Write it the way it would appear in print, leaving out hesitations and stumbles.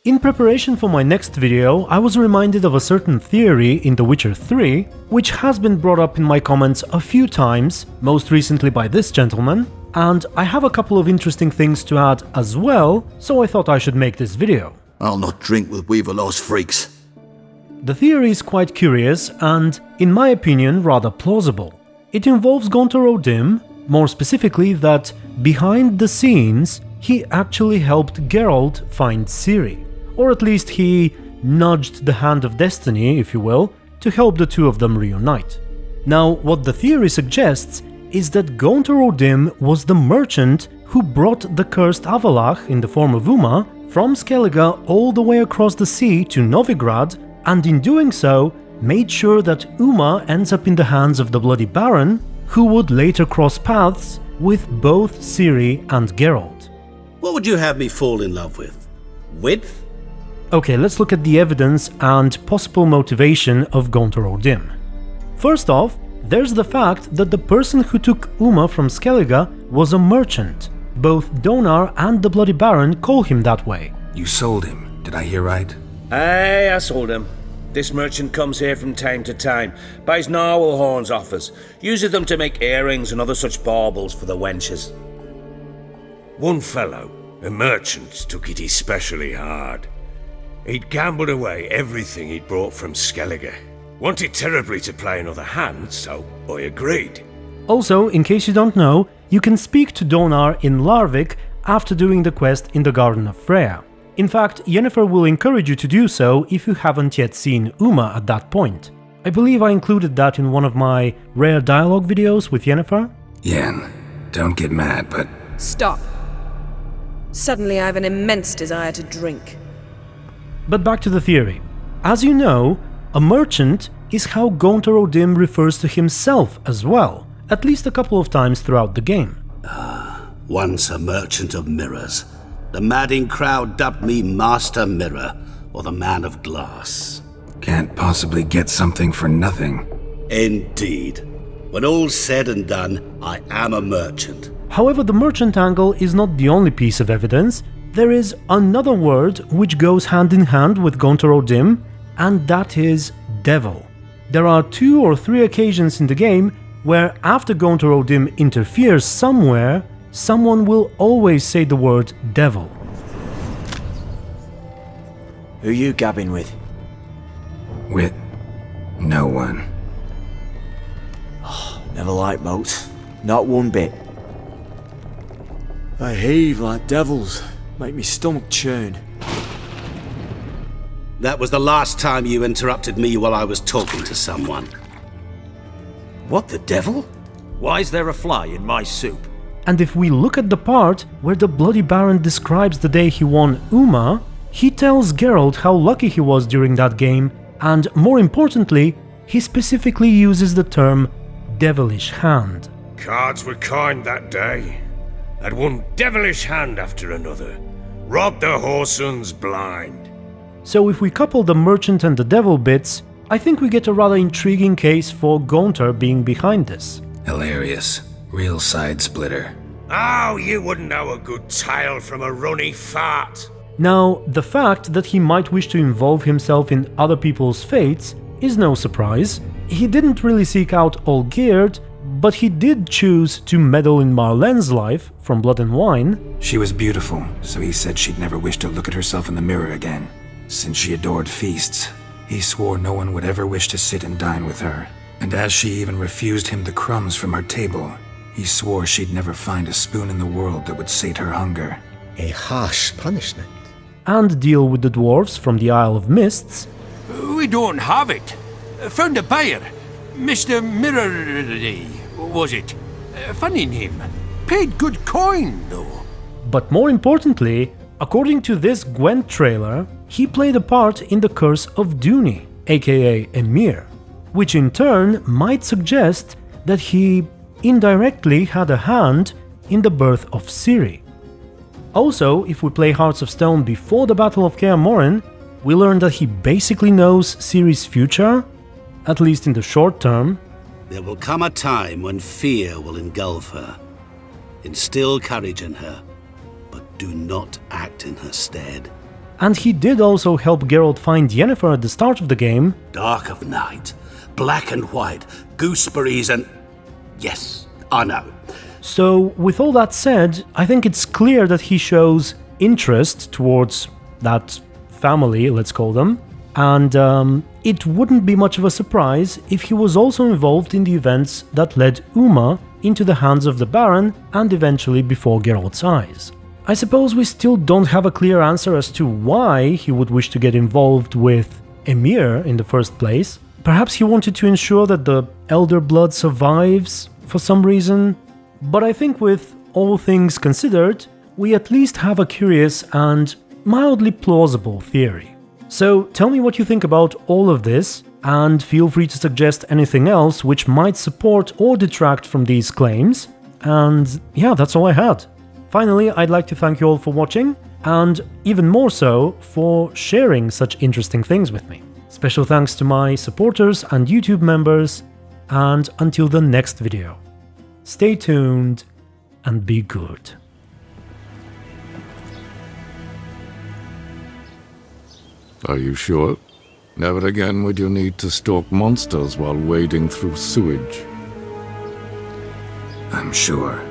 In preparation for my next video, I was reminded of a certain theory in The Witcher 3, which has been brought up in my comments a few times, most recently by this gentleman, and I have a couple of interesting things to add as well, so I thought I should make this video. I'll not drink with weevil-arsed freaks. The theory is quite curious and, in my opinion, rather plausible. It involves Gaunter O'Dimm, more specifically that, behind the scenes, he actually helped Geralt find Ciri. Or at least he nudged the hand of destiny, if you will, to help the two of them reunite. Now, what the theory suggests is that Gaunter O'Dimm was the merchant who brought the cursed Avallac'h in the form of Uma from Skellige all the way across the sea to Novigrad, and in doing so, made sure that Uma ends up in the hands of the Bloody Baron, who would later cross paths with both Ciri and Geralt. What would you have me fall in love with? Width? Okay, let's look at the evidence and possible motivation of Gaunter O'Dimm. First off, there's the fact that the person who took Uma from Skellige was a merchant. Both Donar and the Bloody Baron call him that way. You sold him, did I hear right? Aye, I sold him. This merchant comes here from time to time, buys narwhal horns off us, uses them to make earrings and other such baubles for the wenches. One fellow, a merchant, took it especially hard. He'd gambled away everything he'd brought from Skellige. Wanted terribly to play another hand, so I agreed. Also, in case you don't know, you can speak to Donar in Larvik after doing the quest in the Garden of Freya. In fact, Yennefer will encourage you to do so if you haven't yet seen Uma at that point. I believe I included that in one of my rare dialogue videos with Yennefer. Yen, don't get mad, but... Stop. Suddenly I have an immense desire to drink. But back to the theory. As you know, a merchant is how Gaunter O'Dimm refers to himself as well, at least a couple of times throughout the game. Once a merchant of mirrors. The madding crowd dubbed me Master Mirror, or the Man of Glass. Can't possibly get something for nothing. Indeed. When all's said and done, I am a merchant. However, the merchant angle is not the only piece of evidence. There is another word which goes hand in hand with Gaunter O'Dimm, and that is devil. There are 2 or 3 occasions in the game where after Gaunter O'Dimm interferes somewhere, someone will always say the word devil. Who you gabbing with? With... no one. Never liked boats. Not one bit. They heave like devils. Make me stomach churn. That was the last time you interrupted me while I was talking to someone. What the devil? Why is there a fly in my soup? And if we look at the part where the Bloody Baron describes the day he won Uma, he tells Geralt how lucky he was during that game, and more importantly, he specifically uses the term devilish hand. Cards were kind that day. Had one devilish hand after another. Robbed the whoresons blind. So if we couple the merchant and the devil bits, I think we get a rather intriguing case for Gaunter being behind this. Hilarious. Real side splitter. Oh, you wouldn't know a good tale from a runny fart. Now, the fact that he might wish to involve himself in other people's fates is no surprise. He didn't really seek out Olgierd, but he did choose to meddle in Marlene's life from Blood and Wine. She was beautiful, so he said she'd never wish to look at herself in the mirror again. Since she adored feasts, he swore no one would ever wish to sit and dine with her. And as she even refused him the crumbs from her table, he swore she'd never find a spoon in the world that would sate her hunger. A harsh punishment. And deal with the dwarves from the Isle of Mists. We don't have it. Found a buyer. Mr. Mirror... was it? Funny name. Paid good coin, though. But more importantly, according to this Gwent trailer, he played a part in the Curse of Duny, aka Emhyr, which in turn might suggest that he indirectly had a hand in the birth of Ciri. Also, if we play Hearts of Stone before the Battle of Kaer Morhen, we learn that he basically knows Ciri's future, at least in the short term. There will come a time when fear will engulf her. Instill courage in her, but do not act in her stead. and he did also help Geralt find Yennefer at the start of the game. Dark of night, black and white, gooseberries and... Yes, I know. So, with all that said, I think it's clear that he shows interest towards that family, let's call them, and it wouldn't be much of a surprise if he was also involved in the events that led Uma into the hands of the Baron and eventually before Geralt's eyes. I suppose we still don't have a clear answer as to why he would wish to get involved with Emhyr in the first place. Perhaps he wanted to ensure that the Elder Blood survives for some reason, but I think with all things considered, we at least have a curious and mildly plausible theory. So tell me what you think about all of this, and feel free to suggest anything else which might support or detract from these claims. And yeah, that's all I had. Finally, I'd like to thank you all for watching, and even more so for sharing such interesting things with me. Special thanks to my supporters and YouTube members, and until the next video, stay tuned and be good. Are you sure? Never again would you need to stalk monsters while wading through sewage. I'm sure.